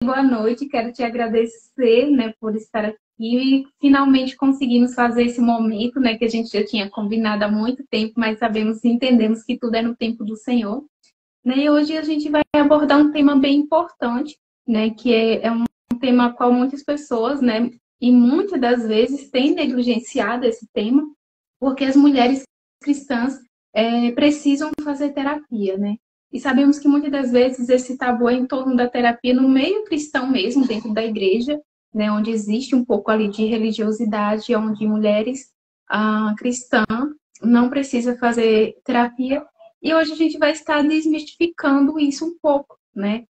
boa noite. Quero te agradecer, né, por estar aqui e finalmente conseguimos fazer esse momento, né, que a gente já tinha combinado há muito tempo, mas sabemos e entendemos que tudo é no tempo do Senhor. Né? E hoje a gente vai abordar um tema bem importante, né, que é um tema qual muitas pessoas, né, e muitas das vezes têm negligenciado esse tema, porque as mulheres cristãs precisam fazer terapia, né? E sabemos que muitas das vezes esse tabu é em torno da terapia no meio cristão mesmo, dentro da igreja, né, onde existe um pouco ali de religiosidade, onde mulheres cristãs não precisam fazer terapia. E hoje a gente vai estar desmistificando isso um pouco, né?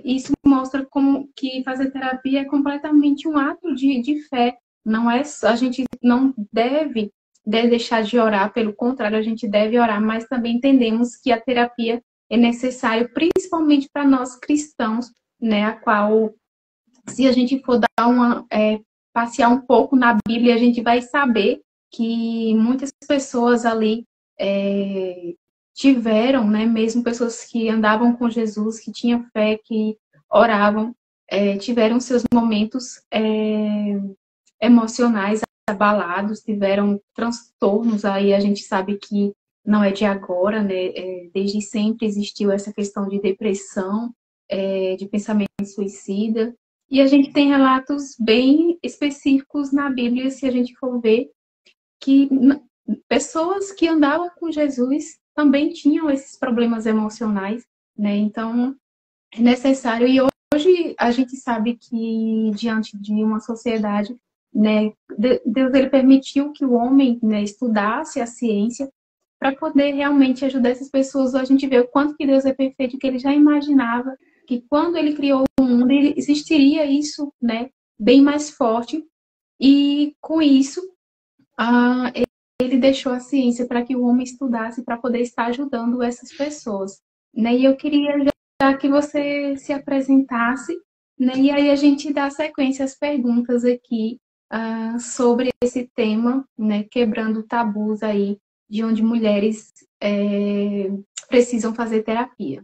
Isso mostra como que fazer terapia é completamente um ato de fé. Não é, a gente não deve deixar de orar, pelo contrário, a gente deve orar, mas também entendemos que a terapia é necessária, principalmente para nós cristãos, né? A qual, se a gente for dar passear um pouco na Bíblia, a gente vai saber que muitas pessoas ali tiveram, né, mesmo pessoas que andavam com Jesus, que tinham fé, que oravam, tiveram seus momentos emocionais abalados, tiveram transtornos, aí a gente sabe que não é de agora, né, desde sempre existiu essa questão de depressão, de pensamento suicida, e a gente tem relatos bem específicos na Bíblia, se a gente for ver, que pessoas que andavam com Jesus também tinham esses problemas emocionais, né? Então, é necessário. E hoje a gente sabe que, diante de uma sociedade, né, Deus ele permitiu que o homem, né, estudasse a ciência para poder realmente ajudar essas pessoas. A gente vê o quanto que Deus é perfeito, que ele já imaginava que quando ele criou o mundo, existiria isso, né, bem mais forte. E com isso, ele deixou a ciência para que o homem estudasse para poder estar ajudando essas pessoas, né? E eu queria já que você se apresentasse, né? E aí a gente dá sequência às perguntas aqui sobre esse tema, né? Quebrando tabus aí de onde mulheres precisam fazer terapia.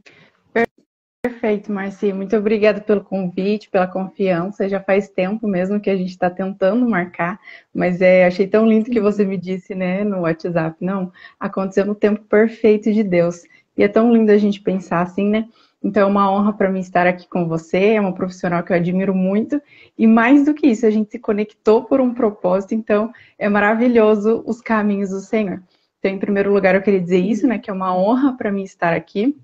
Perfeito, Marci. Muito obrigada pelo convite, pela confiança. Já faz tempo mesmo que a gente está tentando marcar, mas achei tão lindo que você me disse, né, no WhatsApp. Não, aconteceu no tempo perfeito de Deus. E é tão lindo a gente pensar assim, né? Então é uma honra para mim estar aqui com você. É uma profissional que eu admiro muito. E mais do que isso, a gente se conectou por um propósito. Então é maravilhoso os caminhos do Senhor. Então, em primeiro lugar, eu queria dizer isso, né? Que é uma honra para mim estar aqui.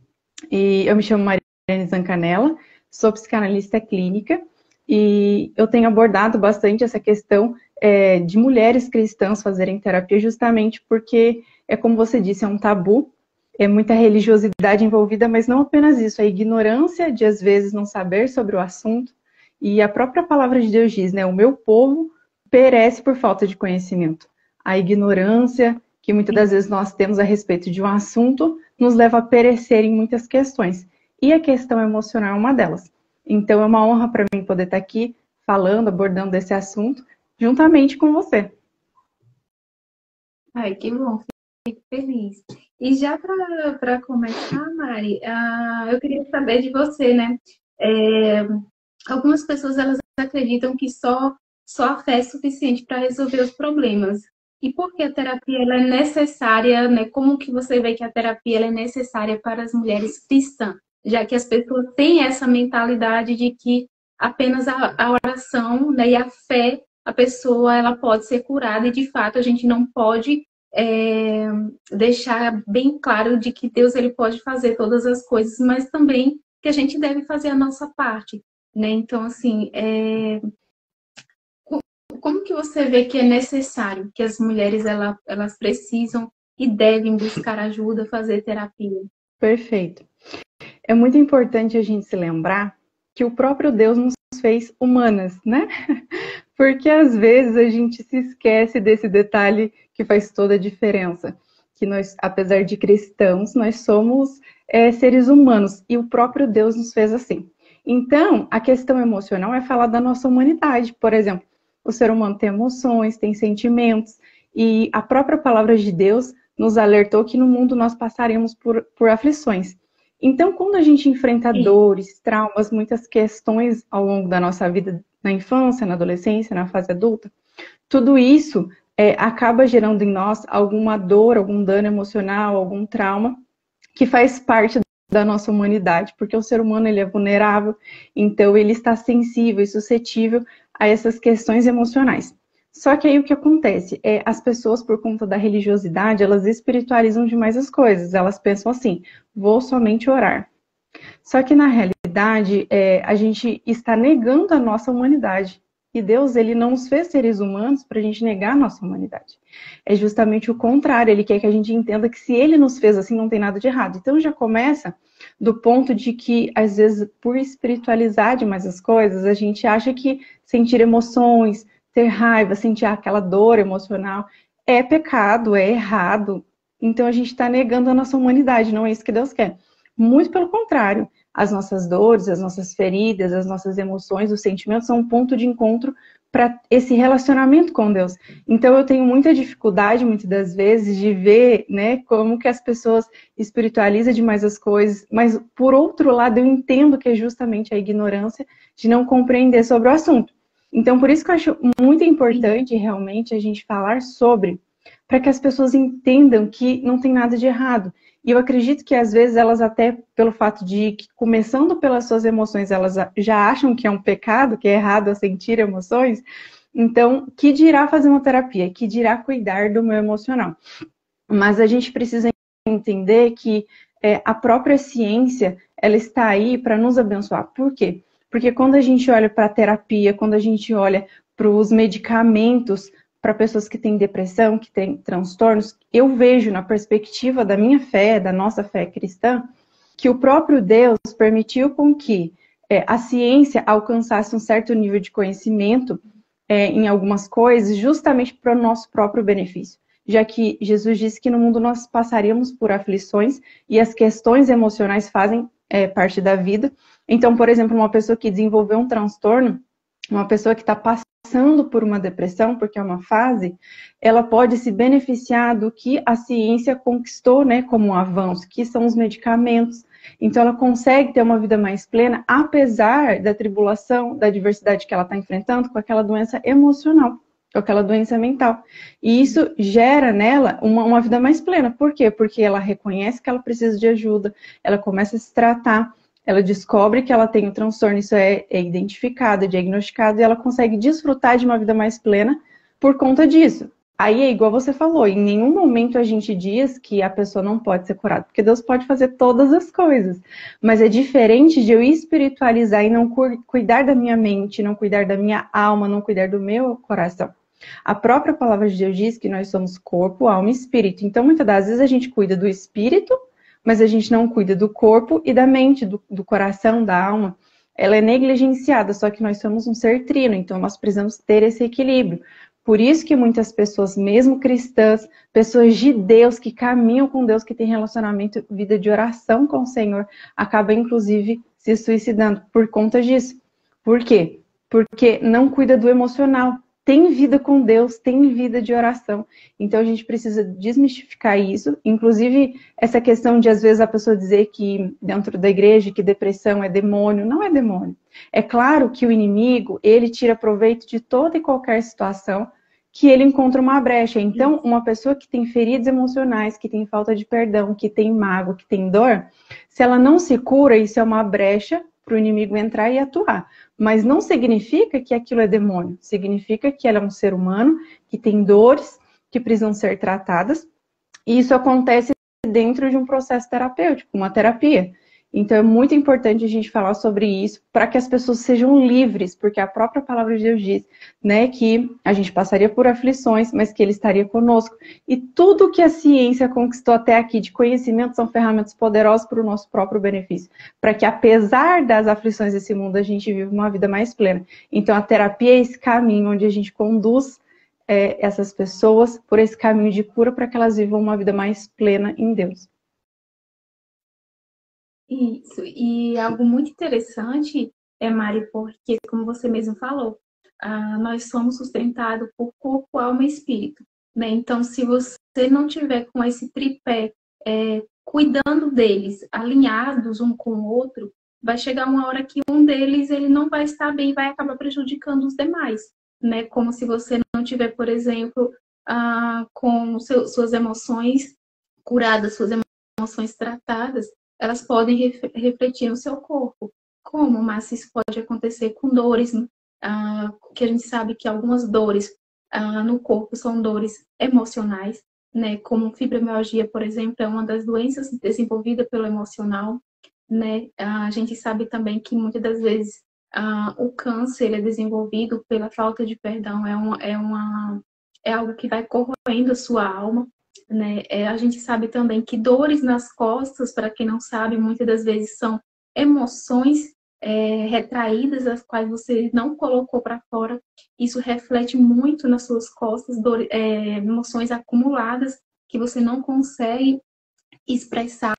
E eu me chamo Maria Zancanella, sou psicanalista clínica e eu tenho abordado bastante essa questão de mulheres cristãs fazerem terapia justamente porque, como você disse, é um tabu, é muita religiosidade envolvida, mas não apenas isso, a ignorância de às vezes não saber sobre o assunto e a própria palavra de Deus diz, né, o meu povo perece por falta de conhecimento. A ignorância que muitas das vezes nós temos a respeito de um assunto nos leva a perecer em muitas questões. E a questão emocional é uma delas. Então é uma honra para mim poder estar aqui falando, abordando esse assunto, juntamente com você. Ai, que bom, fico feliz. E já para começar, Mari, eu queria saber de você, né? Algumas pessoas elas acreditam que só a fé é suficiente para resolver os problemas. E por que a terapia ela é necessária, né? Como que você vê que a terapia ela é necessária para as mulheres cristãs? Já que as pessoas têm essa mentalidade de que apenas a oração, né, e a fé, a pessoa ela pode ser curada, e de fato a gente não pode deixar bem claro de que Deus ele pode fazer todas as coisas, mas também que a gente deve fazer a nossa parte, né? Então, assim, como que você vê que é necessário que as mulheres elas precisam e devem buscar ajuda, fazer terapia? Perfeito. É muito importante a gente se lembrar que o próprio Deus nos fez humanas, né? Porque às vezes a gente se esquece desse detalhe que faz toda a diferença. Que nós, apesar de cristãos, nós somos seres humanos e o próprio Deus nos fez assim. Então, a questão emocional é falar da nossa humanidade. Por exemplo, o ser humano tem emoções, tem sentimentos e a própria palavra de Deus nos alertou que no mundo nós passaremos por aflições. Então, quando a gente enfrenta Sim, dores, traumas, muitas questões ao longo da nossa vida, na infância, na adolescência, na fase adulta, tudo isso acaba gerando em nós alguma dor, algum dano emocional, algum trauma, que faz parte da nossa humanidade, porque o ser humano ele é vulnerável, então ele está sensível e suscetível a essas questões emocionais. Só que aí o que acontece é as pessoas, por conta da religiosidade, elas espiritualizam demais as coisas. Elas pensam assim: vou somente orar. Só que na realidade, a gente está negando a nossa humanidade. E Deus, ele não nos fez seres humanos para a gente negar a nossa humanidade. É justamente o contrário, ele quer que a gente entenda que se ele nos fez assim, não tem nada de errado. Então já começa do ponto de que, às vezes, por espiritualizar demais as coisas, a gente acha que sentir emoções, ter raiva, sentir aquela dor emocional, é pecado, é errado. Então a gente está negando a nossa humanidade, não é isso que Deus quer. Muito pelo contrário, as nossas dores, as nossas feridas, as nossas emoções, os sentimentos são um ponto de encontro para esse relacionamento com Deus. Então eu tenho muita dificuldade, muitas das vezes, de ver, né, como que as pessoas espiritualizam demais as coisas, mas por outro lado eu entendo que é justamente a ignorância de não compreender sobre o assunto. Então por isso que eu acho muito sim, importante realmente a gente falar sobre, para que as pessoas entendam que não tem nada de errado. E eu acredito que às vezes elas até, pelo fato de que, começando pelas suas emoções, elas já acham que é um pecado, que é errado sentir emoções. Então, que dirá fazer uma terapia? Que dirá cuidar do meu emocional? Mas a gente precisa entender que a própria ciência, ela está aí para nos abençoar. Por quê? Porque quando a gente olha para a terapia, quando a gente olha para os medicamentos para pessoas que têm depressão, que têm transtornos, eu vejo na perspectiva da minha fé, da nossa fé cristã, que o próprio Deus permitiu com que a ciência alcançasse um certo nível de conhecimento em algumas coisas, justamente para o nosso próprio benefício. Já que Jesus disse que no mundo nós passaríamos por aflições e as questões emocionais fazem parte da vida. Então, por exemplo, uma pessoa que desenvolveu um transtorno, uma pessoa que está passando por uma depressão, porque é uma fase, ela pode se beneficiar do que a ciência conquistou, né, como um avanço, que são os medicamentos. Então, ela consegue ter uma vida mais plena, apesar da tribulação, da adversidade que ela está enfrentando com aquela doença emocional, com aquela doença mental. E isso gera nela uma vida mais plena. Por quê? Porque ela reconhece que ela precisa de ajuda, ela começa a se tratar, ela descobre que ela tem um transtorno, isso é identificado, é diagnosticado, e ela consegue desfrutar de uma vida mais plena por conta disso. Aí é igual você falou, em nenhum momento a gente diz que a pessoa não pode ser curada, porque Deus pode fazer todas as coisas. Mas é diferente de eu espiritualizar e não cuidar da minha mente, não cuidar da minha alma, não cuidar do meu coração. A própria palavra de Deus diz que nós somos corpo, alma e espírito. Então, muitas das vezes a gente cuida do espírito, mas a gente não cuida do corpo e da mente, do coração, da alma. Ela é negligenciada, só que nós somos um ser trino, então nós precisamos ter esse equilíbrio. Por isso que muitas pessoas, mesmo cristãs, pessoas de Deus, que caminham com Deus, que têm relacionamento, vida de oração com o Senhor, acabam inclusive se suicidando por conta disso. Por quê? Porque não cuida do emocional. Tem vida com Deus, tem vida de oração. Então a gente precisa desmistificar isso. Inclusive, essa questão de às vezes a pessoa dizer que dentro da igreja que depressão é demônio, não é demônio. É claro que o inimigo, ele tira proveito de toda e qualquer situação que ele encontra uma brecha. Então, uma pessoa que tem feridas emocionais, que tem falta de perdão, que tem mágoa, que tem dor, se ela não se cura, isso é uma brecha para o inimigo entrar e atuar. Mas não significa que aquilo é demônio. Significa que ela é um ser humano, que tem dores, que precisam ser tratadas. E isso acontece dentro de um processo terapêutico, uma terapia. Então é muito importante a gente falar sobre isso para que as pessoas sejam livres, porque a própria palavra de Deus diz, né, que a gente passaria por aflições, mas que ele estaria conosco. E tudo que a ciência conquistou até aqui de conhecimento são ferramentas poderosas para o nosso próprio benefício, para que apesar das aflições desse mundo a gente viva uma vida mais plena. Então a terapia é esse caminho onde a gente conduz essas pessoas por esse caminho de cura para que elas vivam uma vida mais plena em Deus. isso. E algo muito interessante, Mari, porque, como você mesmo falou, nós somos sustentados por corpo, alma e espírito. Né? Então, se você não tiver com esse tripé cuidando deles, alinhados um com o outro, vai chegar uma hora que um deles ele não vai estar bem e vai acabar prejudicando os demais, né? Como se você não tiver, por exemplo, com suas emoções curadas, suas emoções tratadas, elas podem refletir no seu corpo. Como? Mas isso pode acontecer com dores, que a gente sabe que algumas dores no corpo são dores emocionais, né? Como fibromialgia, por exemplo, é uma das doenças desenvolvida pelo emocional, né? A gente sabe também que muitas das vezes o câncer é desenvolvido pela falta de perdão, é algo que vai corroendo a sua alma, né? A gente sabe também que dores nas costas, para quem não sabe, muitas das vezes são emoções retraídas, as quais você não colocou para fora. Isso reflete muito nas suas costas, emoções acumuladas que você não consegue expressar.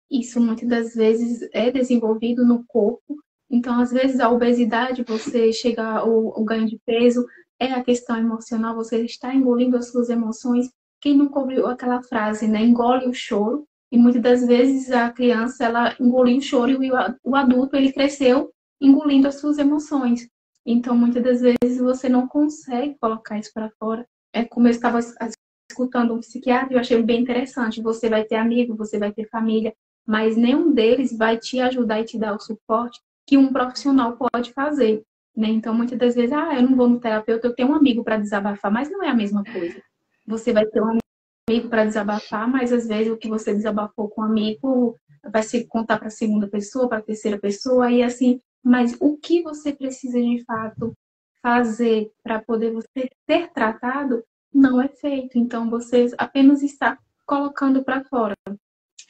Isso muitas das vezes é desenvolvido no corpo. Então, às vezes, a obesidade, você chega ao ganho de peso, é a questão emocional, você está engolindo as suas emoções. Quem nunca ouviu aquela frase, né? Engole o choro. E muitas das vezes a criança, ela engoliu o choro e o adulto, ele cresceu engolindo as suas emoções. Então, muitas das vezes você não consegue colocar isso para fora. É como eu estava escutando um psiquiatra, eu achei bem interessante. Você vai ter amigo, você vai ter família, mas nenhum deles vai te ajudar e te dar o suporte que um profissional pode fazer, né? Então, muitas das vezes, eu não vou no terapeuta, eu tenho um amigo para desabafar, mas não é a mesma coisa. Você vai ter um amigo para desabafar, mas às vezes o que você desabafou com um amigo vai se contar para a segunda pessoa, para a terceira pessoa, e assim, mas o que você precisa de fato fazer para poder você ser tratado não é feito. Então, você apenas está colocando para fora.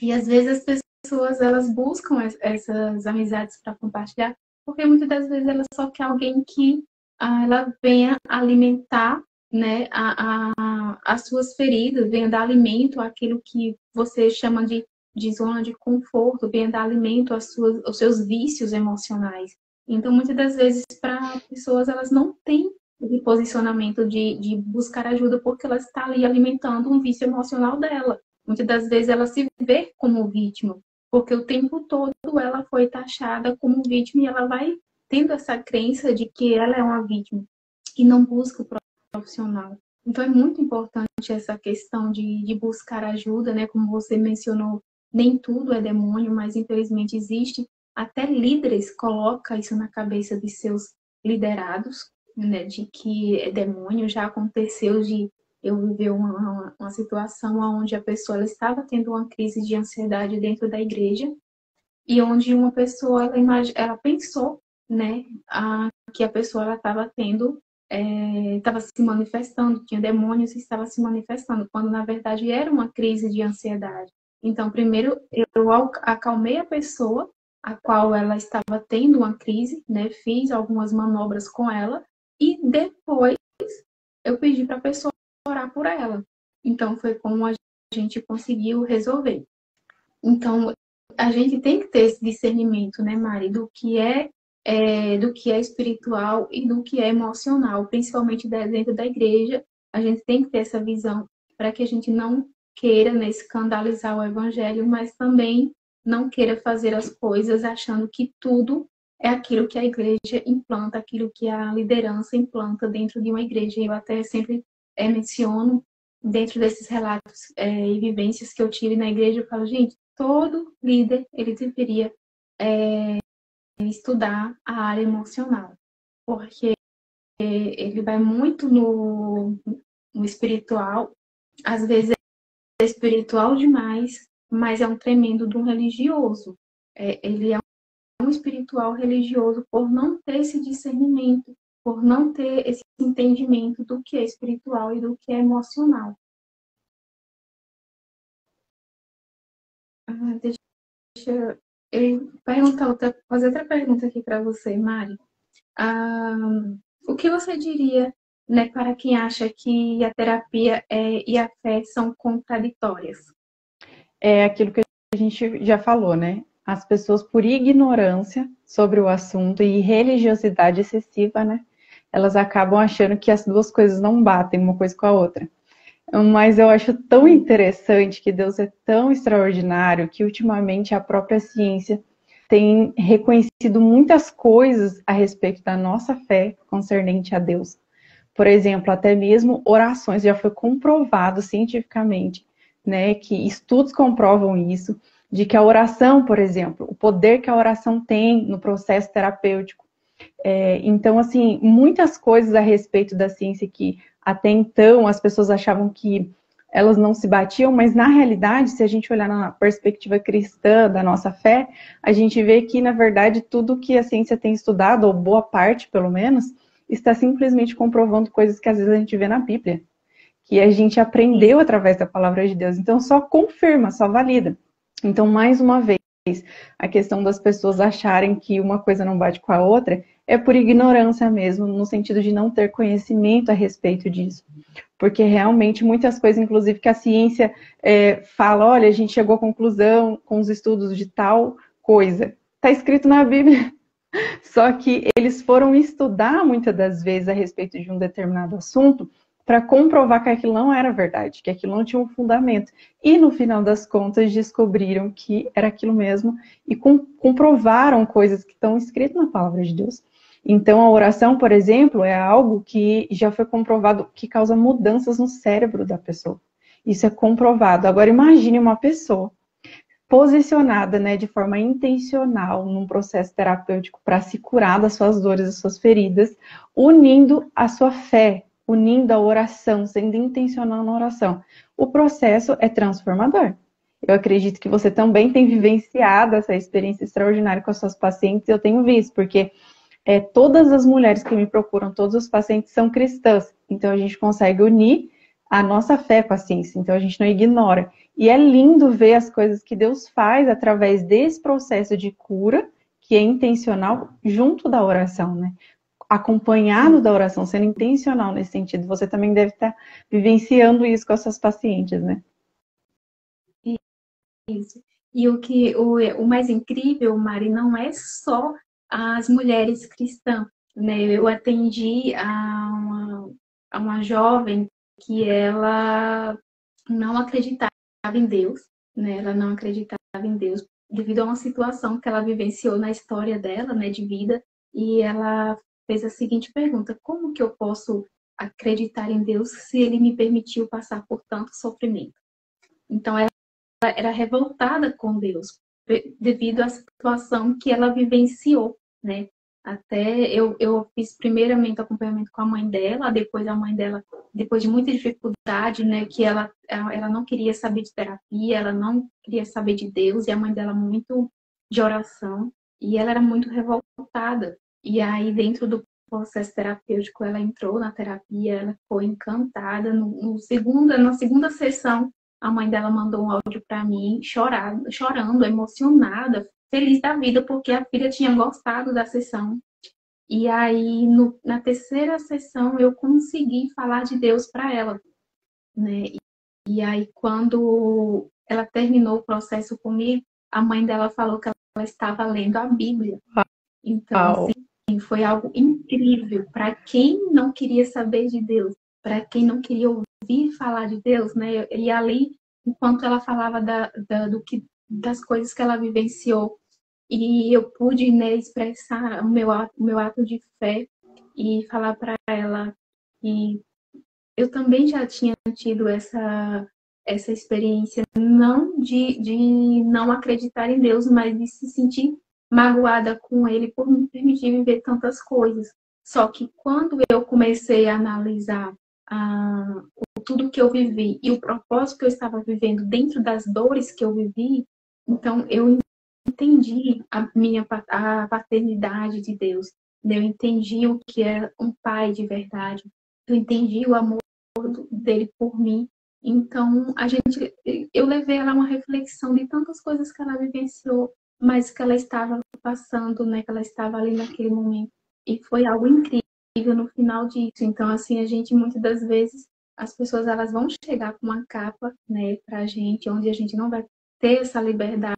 E às vezes as pessoas elas buscam essas amizades para compartilhar, porque muitas das vezes ela só quer alguém que ela venha alimentar, né, as suas feridas, venha dar alimento àquilo que você chama de zona de conforto, venha dar alimento aos seus vícios emocionais. Então, muitas das vezes, para pessoas, elas não têm esse posicionamento de buscar ajuda porque ela está ali alimentando um vício emocional dela. Muitas das vezes ela se vê como vítima, porque o tempo todo ela foi taxada como vítima e ela vai tendo essa crença de que ela é uma vítima e não busca o profissional. Então é muito importante essa questão de buscar ajuda, né? Como você mencionou, nem tudo é demônio, mas infelizmente existe. Até líderes colocam isso na cabeça de seus liderados, né? De que é demônio. Já aconteceu de eu viver uma situação onde a pessoa ela estava tendo uma crise de ansiedade dentro da igreja e onde uma pessoa ela pensou, né, que a pessoa ela estava tendo estava se manifestando, tinha demônios e estava se manifestando, quando na verdade era uma crise de ansiedade. Então, primeiro eu acalmei a pessoa a qual ela estava tendo uma crise, né, fiz algumas manobras com ela e depois eu pedi para a pessoa orar por ela. Então, foi como a gente conseguiu resolver. Então, a gente tem que ter esse discernimento, né, Mari, do que é espiritual e do que é emocional, principalmente dentro da igreja. A gente tem que ter essa visão para que a gente não queira, né, escandalizar o evangelho, mas também não queira fazer as coisas achando que tudo é aquilo que a igreja implanta, aquilo que a liderança implanta dentro de uma igreja. Eu até sempre menciono, dentro desses relatos e vivências que eu tive na igreja, eu falo, gente, todo líder, ele deveria estudar a área emocional, porque ele vai muito no espiritual, às vezes é espiritual demais, mas é um tremendo de um religioso. Ele é um espiritual religioso por não ter esse discernimento, por não ter esse entendimento do que é espiritual e do que é emocional. Deixa eu fazer outra pergunta aqui para você, Mari. O que você diria, né, para quem acha que a terapia e a fé são contraditórias? É aquilo que a gente já falou, né? As pessoas, por ignorância sobre o assunto e religiosidade excessiva, né? Elas acabam achando que as duas coisas não batem uma coisa com a outra. Mas eu acho tão interessante que Deus é tão extraordinário que ultimamente a própria ciência tem reconhecido muitas coisas a respeito da nossa fé concernente a Deus. Por exemplo, até mesmo orações, já foi comprovado cientificamente, né, que estudos comprovam isso, de que a oração, por exemplo, o poder que a oração tem no processo terapêutico. Então, assim, muitas coisas a respeito da ciência que até então as pessoas achavam que elas não se batiam, mas na realidade, se a gente olhar na perspectiva cristã da nossa fé, a gente vê que, na verdade, tudo que a ciência tem estudado, ou boa parte pelo menos, está simplesmente comprovando coisas que às vezes a gente vê na Bíblia, que a gente aprendeu através da palavra de Deus. Então, só confirma, só valida. Então, mais uma vez, a questão das pessoas acharem que uma coisa não bate com a outra é por ignorância mesmo, no sentido de não ter conhecimento a respeito disso. Porque realmente muitas coisas, inclusive que a ciência fala, olha, a gente chegou à conclusão com os estudos de tal coisa. Está escrito na Bíblia. Só que eles foram estudar muitas das vezes a respeito de um determinado assunto para comprovar que aquilo não era verdade, que aquilo não tinha um fundamento. E no final das contas descobriram que era aquilo mesmo e comprovaram coisas que estão escritas na palavra de Deus. Então a oração, por exemplo, é algo que já foi comprovado que causa mudanças no cérebro da pessoa. Isso é comprovado. Agora imagine uma pessoa posicionada, né, de forma intencional num processo terapêutico para se curar das suas dores, das suas feridas, unindo a sua fé, unindo a oração, sendo intencional na oração. O processo é transformador. Eu acredito que você também tem vivenciado essa experiência extraordinária com as suas pacientes, eu tenho visto, porque todas as mulheres que me procuram, todos os pacientes são cristãs, então a gente consegue unir a nossa fé com a ciência, então a gente não ignora. E é lindo ver as coisas que Deus faz através desse processo de cura, que é intencional, junto da oração, né? Acompanhado da oração, sendo intencional nesse sentido. Você também deve estar vivenciando isso com as suas pacientes, né? Isso. E o mais incrível, Mari, não é só as mulheres cristãs, né? Eu atendi a uma jovem que ela não acreditava em Deus, né? Ela não acreditava em Deus devido a uma situação que ela vivenciou na história dela, né, de vida, e ela fez a seguinte pergunta: como que eu posso acreditar em Deus se ele me permitiu passar por tanto sofrimento? Então ela era revoltada com Deus devido à situação que ela vivenciou, né? Até eu fiz primeiramente acompanhamento com a mãe dela, depois a mãe dela, depois de muita dificuldade, né, que ela não queria saber de terapia, ela não queria saber de Deus, e a mãe dela muito de oração, e ela era muito revoltada. E aí, dentro do processo terapêutico, ela entrou na terapia, ela foi encantada. Na segunda sessão, a mãe dela mandou um áudio para mim, chorando, emocionada, feliz da vida, porque a filha tinha gostado da sessão. E aí, na terceira sessão, eu consegui falar de Deus para ela, né? E aí, quando ela terminou o processo comigo, a mãe dela falou que ela estava lendo a Bíblia. Então, assim, foi algo incrível para quem não queria saber de Deus, para quem não queria ouvir falar de Deus, né? E ali, enquanto ela falava das coisas que ela vivenciou, e eu pude, né, expressar o meu ato de fé e falar para ela que eu também já tinha tido essa experiência, não de não acreditar em Deus, mas de se sentir magoada com Ele por me permitir viver tantas coisas. Só que quando eu comecei a analisar tudo que eu vivi e o propósito que eu estava vivendo dentro das dores que eu vivi, então eu entendi a paternidade de Deus, né? Eu entendi o que é um pai de verdade, eu entendi o amor dele por mim. Então, eu levei ela a uma reflexão de tantas coisas que ela vivenciou, mas que ela estava passando, né? Que ela estava ali naquele momento. E foi algo incrível no final disso. Então, assim, a gente, muitas das vezes, as pessoas, elas vão chegar com uma capa, né, pra gente, onde a gente não vai ter essa liberdade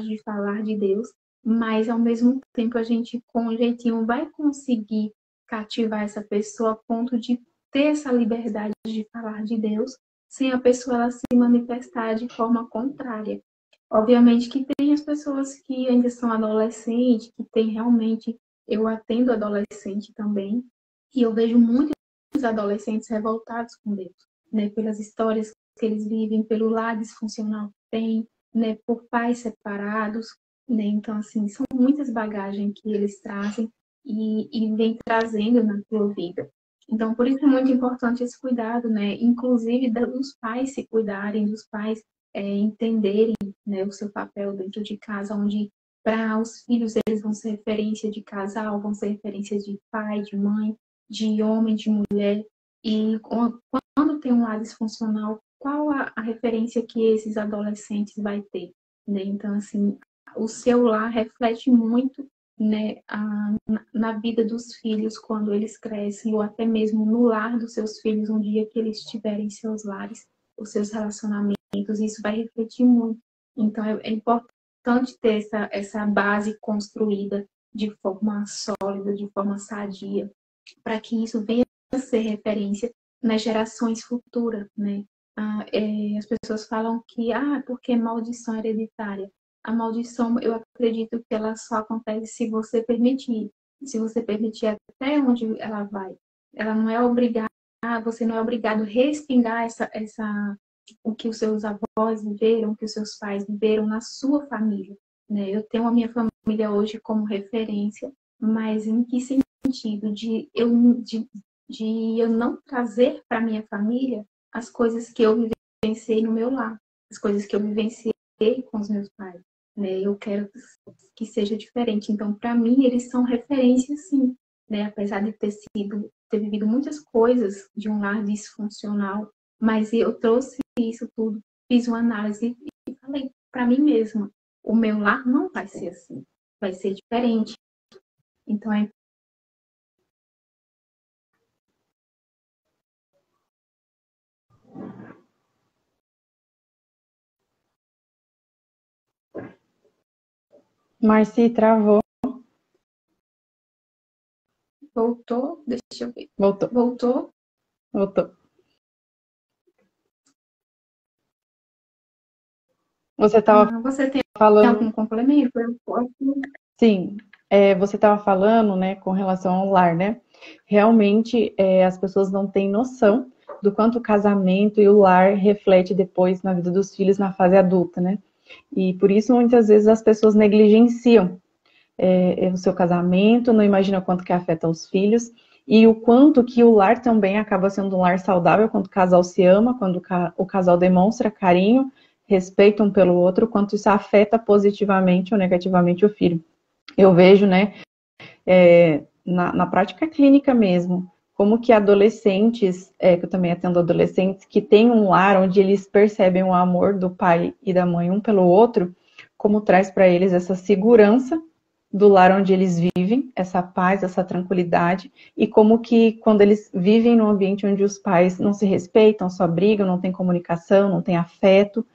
de falar de Deus, mas, ao mesmo tempo, a gente, com um jeitinho, vai conseguir cativar essa pessoa a ponto de ter essa liberdade de falar de Deus, sem a pessoa ela se manifestar de forma contrária. Obviamente que tem as pessoas que ainda são adolescentes, que tem realmente, eu atendo adolescente também, e eu vejo muitos adolescentes revoltados com Deus, né, pelas histórias que eles vivem, pelo lar disfuncional que tem, né, por pais separados, né, então assim, são muitas bagagens que eles trazem e vem trazendo na sua vida. Então, por isso é muito importante esse cuidado, né, inclusive dos pais se cuidarem, dos pais entenderem, né, o seu papel dentro de casa, onde para os filhos eles vão ser referência de casal, vão ser referência de pai, de mãe, de homem, de mulher. E quando tem um lar disfuncional, qual a referência que esses adolescentes vai ter? Né? Então, assim, o seu lar reflete muito, né, na vida dos filhos quando eles crescem, ou até mesmo no lar dos seus filhos, um dia que eles tiverem seus lares, os seus relacionamentos, isso vai refletir muito. Então, é importante ter essa base construída de forma sólida, de forma sadia, para que isso venha a ser referência nas gerações futuras, né? As pessoas falam que, porque maldição hereditária. A maldição, eu acredito que ela só acontece se você permitir. Se você permitir até onde ela vai. Ela não é obrigada, você não é obrigado a respingar o que os seus avós viveram, o que os seus pais viveram na sua família. Né? Eu tenho a minha família hoje como referência, mas em que sentido? De eu não trazer para minha família as coisas que eu vivenciei no meu lar, as coisas que eu vivenciei com os meus pais. Né? Eu quero que seja diferente. Então, para mim, eles são referências, sim. Né? Apesar de ter vivido muitas coisas de um lar disfuncional, mas eu trouxe isso tudo, fiz uma análise e falei para mim mesma, o meu lar não vai ser assim, vai ser diferente. Então, Marci, travou. voltou, deixa eu ver. Voltou. Voltou. Voltou. Você estava Você tem falando. algum complemento? Sim, você estava falando, né, com relação ao lar, né? Realmente, as pessoas não têm noção do quanto o casamento e o lar reflete depois na vida dos filhos na fase adulta, né? E por isso, muitas vezes, as pessoas negligenciam o seu casamento, não imaginam o quanto que afeta os filhos, e o quanto que o lar também acaba sendo um lar saudável quando o casal se ama, quando o casal demonstra carinho, respeito um pelo outro, quanto isso afeta positivamente ou negativamente o filho. Eu vejo, né, na prática clínica mesmo, como que adolescentes, que eu também atendo adolescentes, que têm um lar onde eles percebem o amor do pai e da mãe um pelo outro, como traz para eles essa segurança do lar onde eles vivem, essa paz, essa tranquilidade, e como que quando eles vivem num ambiente onde os pais não se respeitam, só brigam, não tem comunicação, não tem afeto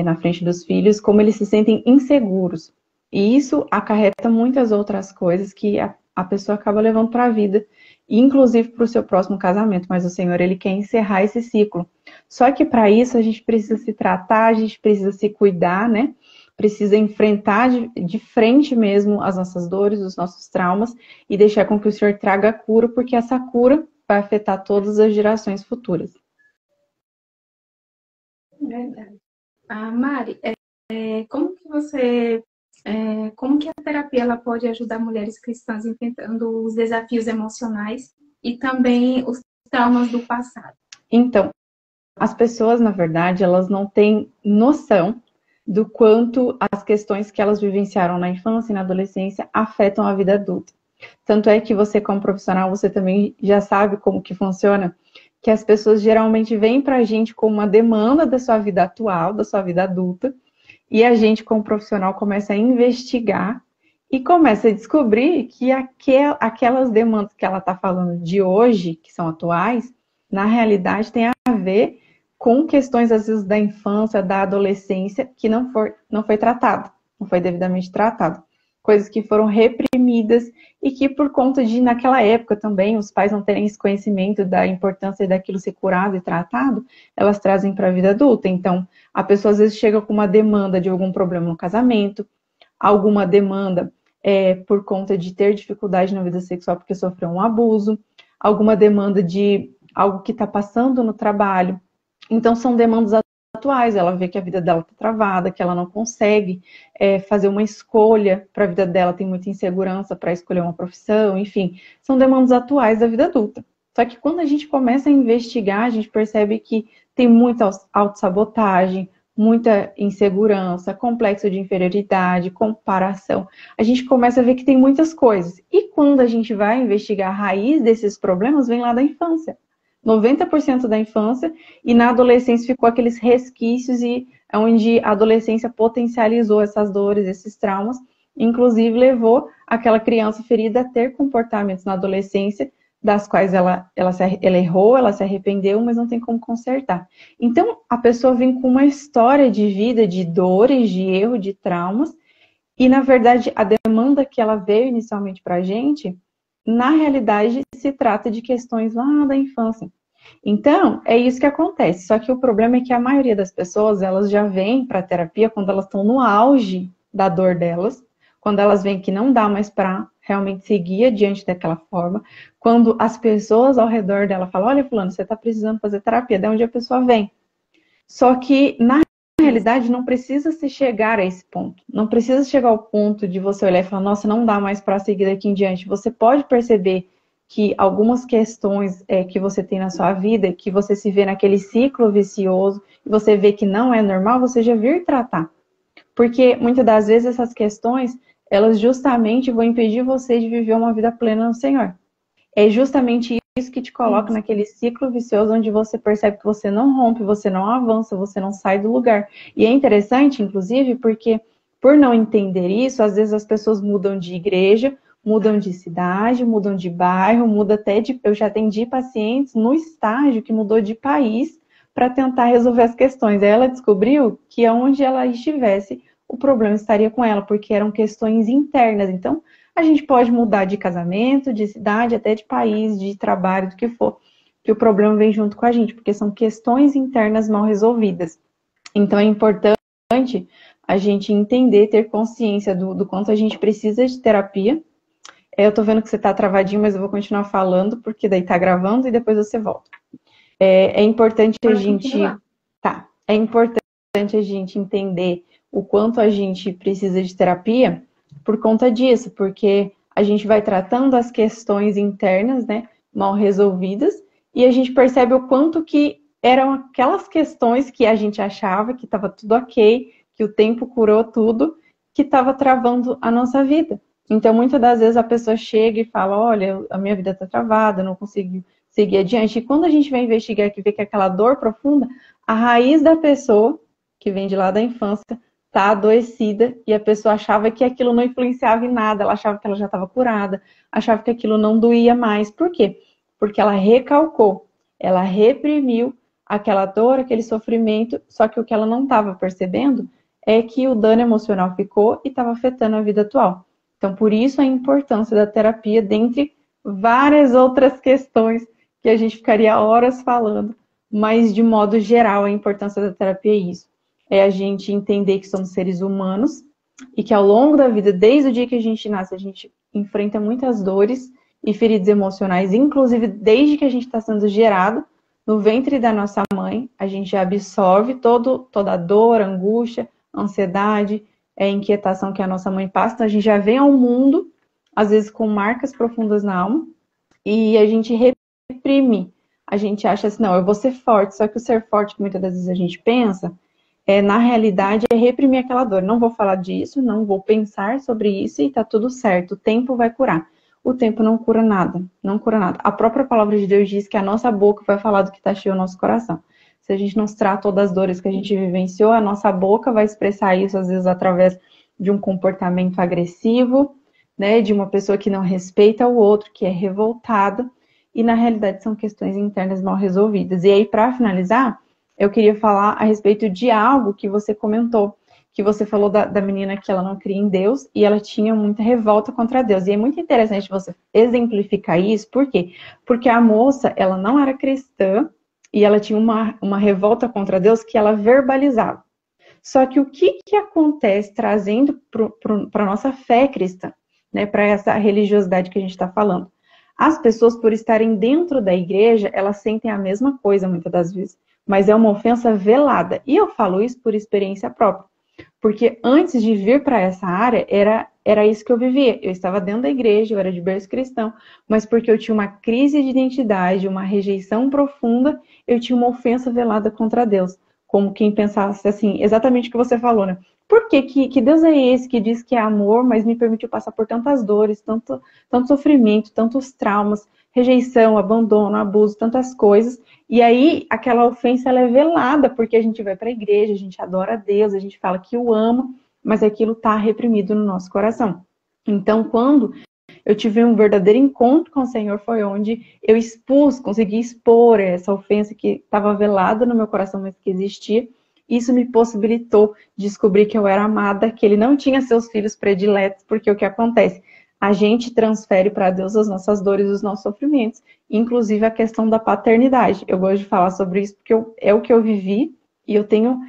na frente dos filhos, como eles se sentem inseguros. E isso acarreta muitas outras coisas que a pessoa acaba levando para a vida, inclusive para o seu próximo casamento. Mas o Senhor, Ele quer encerrar esse ciclo. Só que para isso a gente precisa se tratar, a gente precisa se cuidar, né? Precisa enfrentar de frente mesmo as nossas dores, os nossos traumas e deixar com que o Senhor traga a cura, porque essa cura vai afetar todas as gerações futuras. Verdade. Mari, como que a terapia ela pode ajudar mulheres cristãs enfrentando os desafios emocionais e também os traumas do passado? Então, as pessoas, na verdade, elas não têm noção do quanto as questões que elas vivenciaram na infância e na adolescência afetam a vida adulta. Tanto é que você, como profissional, você também já sabe como que funciona, que as pessoas geralmente vêm para a gente com uma demanda da sua vida atual, da sua vida adulta, e a gente, como profissional, começa a investigar e começa a descobrir que aquelas demandas que ela está falando de hoje, que são atuais, na realidade tem a ver com questões, às vezes, da infância, da adolescência, que não foi tratado, não foi devidamente tratado. coisas que foram reprimidas e que por conta de, naquela época também, os pais não terem esse conhecimento da importância daquilo ser curado e tratado, elas trazem para a vida adulta. Então, a pessoa às vezes chega com uma demanda de algum problema no casamento, alguma demanda por conta de ter dificuldade na vida sexual porque sofreu um abuso, alguma demanda de algo que está passando no trabalho. Então, são demandas atuais, ela vê que a vida dela está travada, que ela não consegue fazer uma escolha para a vida dela, tem muita insegurança para escolher uma profissão, enfim, são demandas atuais da vida adulta. Só que quando a gente começa a investigar, a gente percebe que tem muita autossabotagem, muita insegurança, complexo de inferioridade, comparação. A gente começa a ver que tem muitas coisas. E quando a gente vai investigar a raiz desses problemas, vem lá da infância. 90% da infância, e na adolescência ficou aqueles resquícios, e onde a adolescência potencializou essas dores, esses traumas, inclusive levou aquela criança ferida a ter comportamentos na adolescência, das quais ela errou, ela se arrependeu, mas não tem como consertar. Então, a pessoa vem com uma história de vida, de dores, de erro, de traumas, e na verdade a demanda que ela veio inicialmente para a gente, na realidade, se trata de questões lá da infância. Então, é isso que acontece. Só que o problema é que a maioria das pessoas, elas já vêm para a terapia quando elas estão no auge da dor delas, quando elas veem que não dá mais para realmente seguir adiante daquela forma, quando as pessoas ao redor dela falam, olha, fulano, você está precisando fazer terapia, de onde a pessoa vem. Só que, na realidade, não precisa se chegar a esse ponto. Não precisa chegar ao ponto de você olhar e falar, nossa, não dá mais para seguir daqui em diante. Você pode perceber que algumas questões que você tem na sua vida, que você se vê naquele ciclo vicioso, e você vê que não é normal, você já vir tratar. Porque, muitas das vezes, essas questões, elas justamente vão impedir você de viver uma vida plena no Senhor. É justamente isso que te coloca naquele ciclo vicioso onde você percebe que você não rompe, você não avança, você não sai do lugar. E é interessante, inclusive, porque por não entender isso, às vezes as pessoas mudam de igreja, mudam de cidade, mudam de bairro, muda até de... Eu já atendi pacientes no estágio que mudou de país para tentar resolver as questões. Aí ela descobriu que onde ela estivesse, o problema estaria com ela, porque eram questões internas. Então, a gente pode mudar de casamento, de cidade, até de país, de trabalho, do que for, que o problema vem junto com a gente, porque são questões internas mal resolvidas. Então, é importante a gente entender, ter consciência do quanto a gente precisa de terapia. Eu tô vendo que você tá travadinho, mas eu vou continuar falando, porque daí tá gravando e depois você volta. É importante a gente... Tá. É importante a gente entender o quanto a gente precisa de terapia por conta disso, porque a gente vai tratando as questões internas, né, mal resolvidas, e a gente percebe o quanto que eram aquelas questões que a gente achava que estava tudo ok, que o tempo curou tudo, que estava travando a nossa vida. Então, muitas das vezes a pessoa chega e fala, olha, a minha vida está travada, eu não consigo seguir adiante. E quando a gente vai investigar que vê que aquela dor profunda, a raiz da pessoa, que vem de lá da infância, está adoecida, e a pessoa achava que aquilo não influenciava em nada, ela achava que ela já estava curada, achava que aquilo não doía mais. Por quê? Porque ela recalcou, ela reprimiu aquela dor, aquele sofrimento, só que o que ela não estava percebendo é que o dano emocional ficou e estava afetando a vida atual. Então, por isso a importância da terapia, dentre várias outras questões que a gente ficaria horas falando, mas de modo geral a importância da terapia é isso. É a gente entender que somos seres humanos e que ao longo da vida, desde o dia que a gente nasce, a gente enfrenta muitas dores e feridas emocionais, inclusive desde que a gente está sendo gerado no ventre da nossa mãe, a gente absorve toda a dor, angústia, ansiedade, inquietação que a nossa mãe passa. Então a gente já vem ao mundo, às vezes com marcas profundas na alma, e a gente reprime. A gente acha assim, não, eu vou ser forte, só que o ser forte que muitas das vezes a gente pensa, na realidade, é reprimir aquela dor. Não vou falar disso, não vou pensar sobre isso e tá tudo certo. O tempo vai curar. O tempo não cura nada, não cura nada. A própria palavra de Deus diz que a nossa boca vai falar do que está cheio no nosso coração. Se a gente não tratar todas as dores que a gente vivenciou, a nossa boca vai expressar isso, às vezes, através de um comportamento agressivo, né, de uma pessoa que não respeita o outro, que é revoltada, e na realidade são questões internas mal resolvidas. E aí, para finalizar, eu queria falar a respeito de algo que você comentou, que você falou da menina que ela não cria em Deus e ela tinha muita revolta contra Deus. E é muito interessante você exemplificar isso, por quê? Porque a moça, ela não era cristã e ela tinha uma revolta contra Deus que ela verbalizava. Só que o que acontece trazendo para a nossa fé cristã, né, para essa religiosidade que a gente está falando? As pessoas, por estarem dentro da igreja, elas sentem a mesma coisa muitas das vezes, mas é uma ofensa velada. E eu falo isso por experiência própria, porque antes de vir para essa área, era isso que eu vivia. Eu estava dentro da igreja, eu era de berço cristão, mas porque eu tinha uma crise de identidade, uma rejeição profunda, eu tinha uma ofensa velada contra Deus. Como quem pensasse assim, exatamente o que você falou, né? Por que Deus é esse que diz que é amor, mas me permitiu passar por tantas dores, tanto sofrimento, tantos traumas, rejeição, abandono, abuso, tantas coisas. E aí, aquela ofensa ela é velada, porque a gente vai para a igreja, a gente adora a Deus, a gente fala que o ama, mas aquilo está reprimido no nosso coração. Então, quando eu tive um verdadeiro encontro com o Senhor, foi onde eu consegui expor essa ofensa que estava velada no meu coração, mas que existia. Isso me possibilitou descobrir que eu era amada, que Ele não tinha seus filhos prediletos, porque o que acontece? A gente transfere para Deus as nossas dores, os nossos sofrimentos, inclusive a questão da paternidade. Eu gosto de falar sobre isso porque é o que eu vivi e eu tenho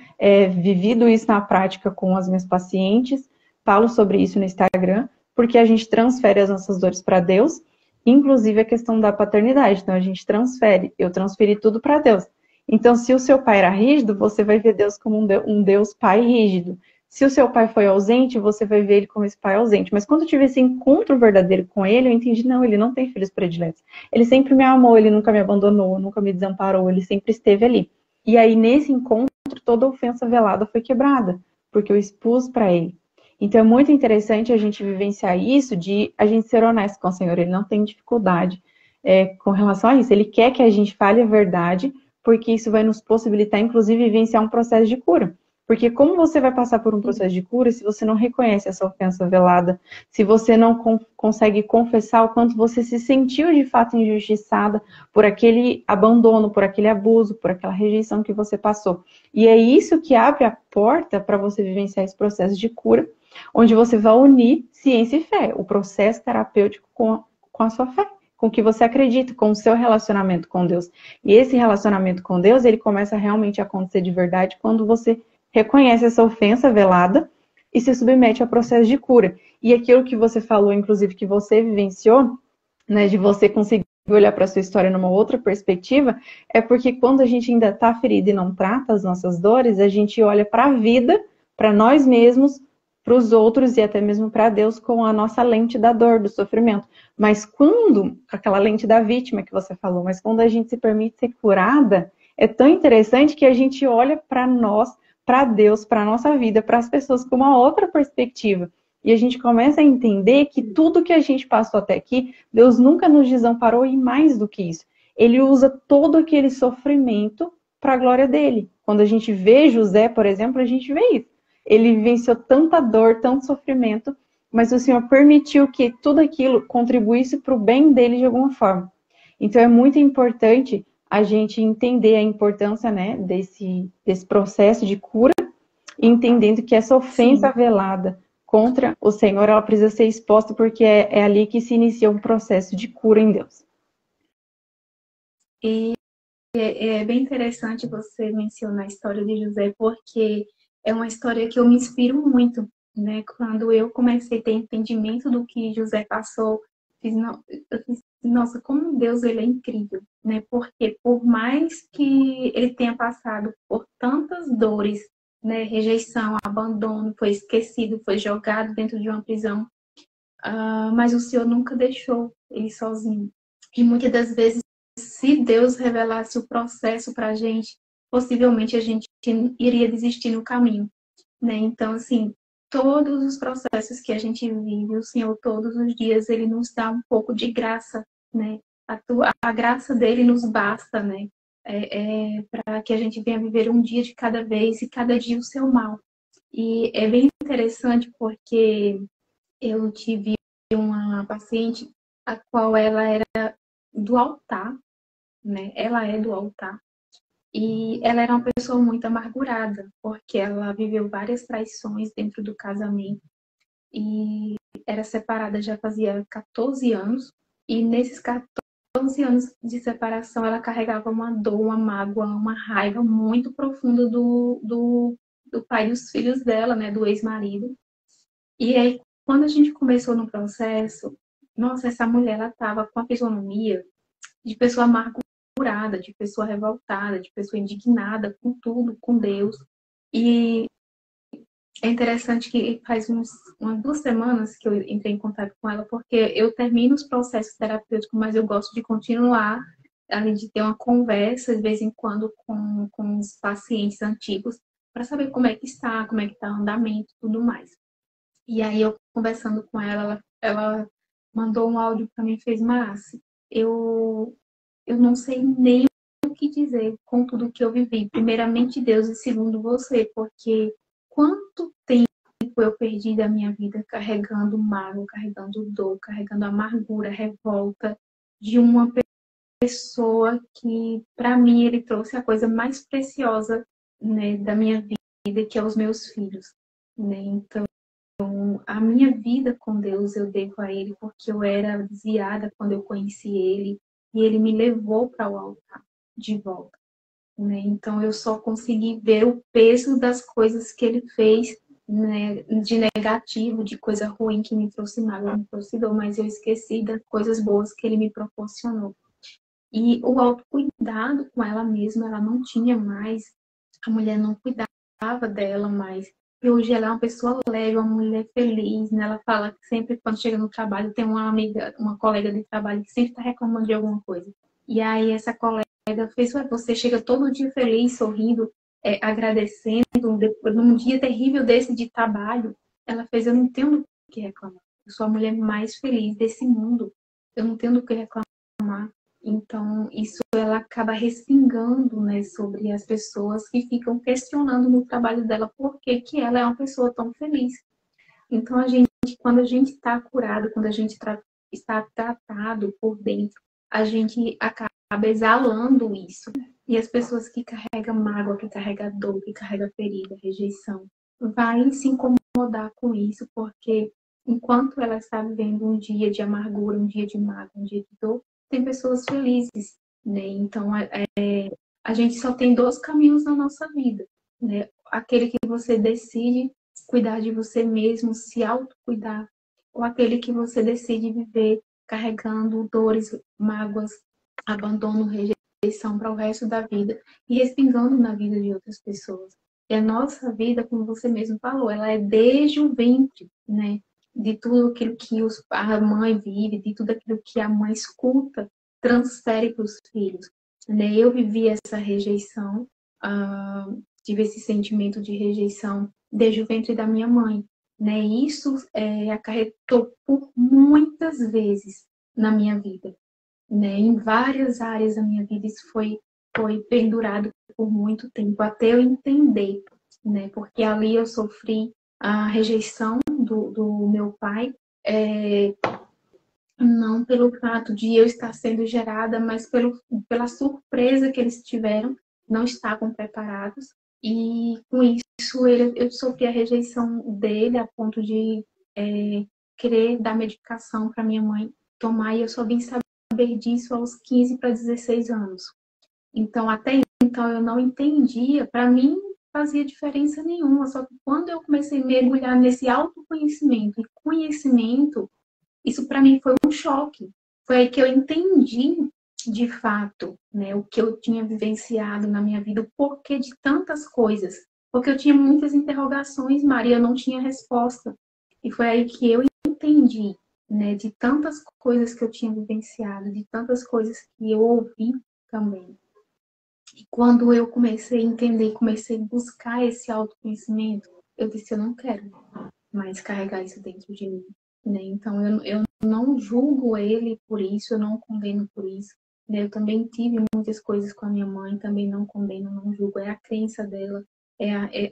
vivido isso na prática com as minhas pacientes. Falo sobre isso no Instagram, porque a gente transfere as nossas dores para Deus, inclusive a questão da paternidade. Então a gente transfere, eu transferi tudo para Deus. Então, se o seu pai era rígido, você vai ver Deus como um Deus pai rígido. Se o seu pai foi ausente, você vai ver ele como esse pai ausente. Mas quando eu tive esse encontro verdadeiro com ele, eu entendi, não, ele não tem filhos prediletos. Ele sempre me amou, ele nunca me abandonou, nunca me desamparou, ele sempre esteve ali. E aí, nesse encontro, toda ofensa velada foi quebrada, porque eu expus para ele. Então, é muito interessante a gente vivenciar isso, de a gente ser honesto com o Senhor. Ele não tem dificuldade com relação a isso. Ele quer que a gente fale a verdade, porque isso vai nos possibilitar, inclusive, vivenciar um processo de cura. Porque como você vai passar por um processo de cura se você não reconhece essa ofensa velada, se você não consegue confessar o quanto você se sentiu de fato injustiçada por aquele abandono, por aquele abuso, por aquela rejeição que você passou. E é isso que abre a porta para você vivenciar esse processo de cura, onde você vai unir ciência e fé, o processo terapêutico com a sua fé, com o que você acredita, com o seu relacionamento com Deus. E esse relacionamento com Deus, ele começa realmente a acontecer de verdade quando você reconhece essa ofensa velada e se submete ao processo de cura. E aquilo que você falou, inclusive, que você vivenciou, né, de você conseguir olhar para a sua história numa outra perspectiva, é porque quando a gente ainda está ferido e não trata as nossas dores, a gente olha para a vida, para nós mesmos, para os outros e até mesmo para Deus com a nossa lente da dor, do sofrimento. Mas quando, aquela lente da vítima que você falou, mas quando a gente se permite ser curada, é tão interessante que a gente olha para nós, para Deus, para a nossa vida, para as pessoas com uma outra perspectiva. E a gente começa a entender que tudo que a gente passou até aqui, Deus nunca nos desamparou e mais do que isso. Ele usa todo aquele sofrimento para a glória dele. Quando a gente vê José, por exemplo, a gente vê isso. Ele vivenciou tanta dor, tanto sofrimento, mas o Senhor permitiu que tudo aquilo contribuísse para o bem dele de alguma forma. Então é muito importante a gente entender a importância, né, desse processo de cura, entendendo que essa ofensa Sim. velada contra o Senhor, ela precisa ser exposta, porque é ali que se inicia um processo de cura em Deus. E é bem interessante você mencionar a história de José, porque é uma história que eu me inspiro muito, né? Quando eu comecei a ter entendimento do que José passou, eu fiz, nossa, como Deus ele é incrível, né? Porque por mais que ele tenha passado por tantas dores, né? Rejeição, abandono, foi esquecido, foi jogado dentro de uma prisão, mas o Senhor nunca deixou ele sozinho. E muitas das vezes, se Deus revelasse o processo para a gente, possivelmente a gente iria desistir no caminho, né? Então, assim, todos os processos que a gente vive, o Senhor todos os dias, Ele nos dá um pouco de graça, né? A graça dele nos basta, né? Para que a gente venha viver um dia de cada vez e cada dia o seu mal. E é bem interessante porque eu tive uma paciente a qual ela era do altar, né? Ela é do altar. E ela era uma pessoa muito amargurada, porque ela viveu várias traições dentro do casamento e era separada já fazia 14 anos. E nesses 14 anos de separação, ela carregava uma dor, uma mágoa, uma raiva muito profunda do pai dos filhos dela, né, do ex-marido. E aí, quando a gente começou no processo, nossa, essa mulher, ela estava com a fisionomia de pessoa amargurada, de pessoa revoltada, de pessoa indignada com tudo, com Deus. E é interessante que faz umas 2 semanas que eu entrei em contato com ela, porque eu termino os processos terapêuticos, mas eu gosto de continuar, além de ter uma conversa, de vez em quando, com os pacientes antigos, para saber como é que está o andamento e tudo mais. E aí, eu conversando com ela mandou um áudio para mim e fez, Márcia, eu não sei nem o que dizer com tudo que eu vivi. Primeiramente Deus e segundo você, porque quanto tempo eu perdi da minha vida carregando mágoa, carregando dor, carregando amargura, revolta de uma pessoa que, para mim, ele trouxe a coisa mais preciosa, né, da minha vida, que é os meus filhos, né? Então, a minha vida com Deus eu devo a Ele, porque eu era desviada quando eu conheci Ele, e Ele me levou para o altar de volta, né? Então eu só consegui ver o peso das coisas que Ele fez, né, de negativo, de coisa ruim que me trouxe mágoa, me trouxe dor, mas eu esqueci das coisas boas que Ele me proporcionou. E o autocuidado com ela mesma, ela não tinha mais, a mulher não cuidava dela mais. E hoje ela é uma pessoa leve, uma mulher feliz, né? Ela fala que sempre quando chega no trabalho tem uma amiga, uma colega de trabalho que sempre está reclamando de alguma coisa. E aí essa colega fez, você chega todo dia feliz, sorrindo, agradecendo, num dia terrível desse de trabalho, ela fez, eu não tenho do que reclamar. Eu sou a mulher mais feliz desse mundo. Eu não tenho do que reclamar. Então, isso ela acaba respingando, né, sobre as pessoas que ficam questionando no trabalho dela por que que ela é uma pessoa tão feliz. Então, quando a gente está curado, quando a gente está tratado por dentro, a gente acaba exalando isso. E as pessoas que carregam mágoa, que carregam dor, que carregam ferida, rejeição, vai se incomodar com isso, porque enquanto ela está vivendo um dia de amargura, um dia de mágoa, um dia de dor, tem pessoas felizes, né? Então, a gente só tem 2 caminhos na nossa vida, né? Aquele que você decide cuidar de você mesmo, se autocuidar, ou aquele que você decide viver carregando dores, mágoas, abandono, rejeição para o resto da vida e respingando na vida de outras pessoas. E a nossa vida, como você mesmo falou, ela é desde o ventre, né? De tudo aquilo que a mãe vive, de tudo aquilo que a mãe escuta, transfere para os filhos. Né? Eu vivi essa rejeição, tive esse sentimento de rejeição desde o ventre da minha mãe. Né? Isso acarretou por muitas vezes na minha vida. Né? Em várias áreas da minha vida isso foi pendurado por muito tempo, até eu entender. Né? Porque ali eu sofri a rejeição do meu pai, não pelo fato de eu estar sendo gerada, mas pela surpresa que eles tiveram, não estavam preparados. E com isso eu sofri a rejeição dele a ponto de querer dar medicação para minha mãe tomar, e eu só vim saber disso aos 15 para 16 anos. Então, até então, eu não entendia, para mim fazia diferença nenhuma, só que quando eu comecei a mergulhar nesse autoconhecimento e conhecimento, isso para mim foi um choque. Foi aí que eu entendi de fato, né, o que eu tinha vivenciado na minha vida, o porquê de tantas coisas. Porque eu tinha muitas interrogações, Maria, eu não tinha resposta. E foi aí que eu entendi, né, de tantas coisas que eu tinha vivenciado, de tantas coisas que eu ouvi também. E quando eu comecei a entender, comecei a buscar esse autoconhecimento, eu disse, eu não quero mais carregar isso dentro de mim. Né? Então, eu não julgo ele por isso, eu não condeno por isso. Né? Eu também tive muitas coisas com a minha mãe, também não condeno, não julgo. É a crença dela,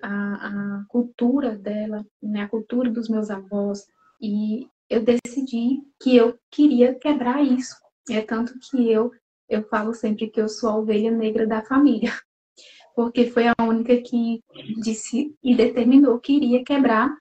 a cultura dela, né? A cultura dos meus avós. E eu decidi que eu queria quebrar isso. É tanto que eu falo sempre que eu sou a ovelha negra da família. porque foi a única que disse e determinou que iria quebrar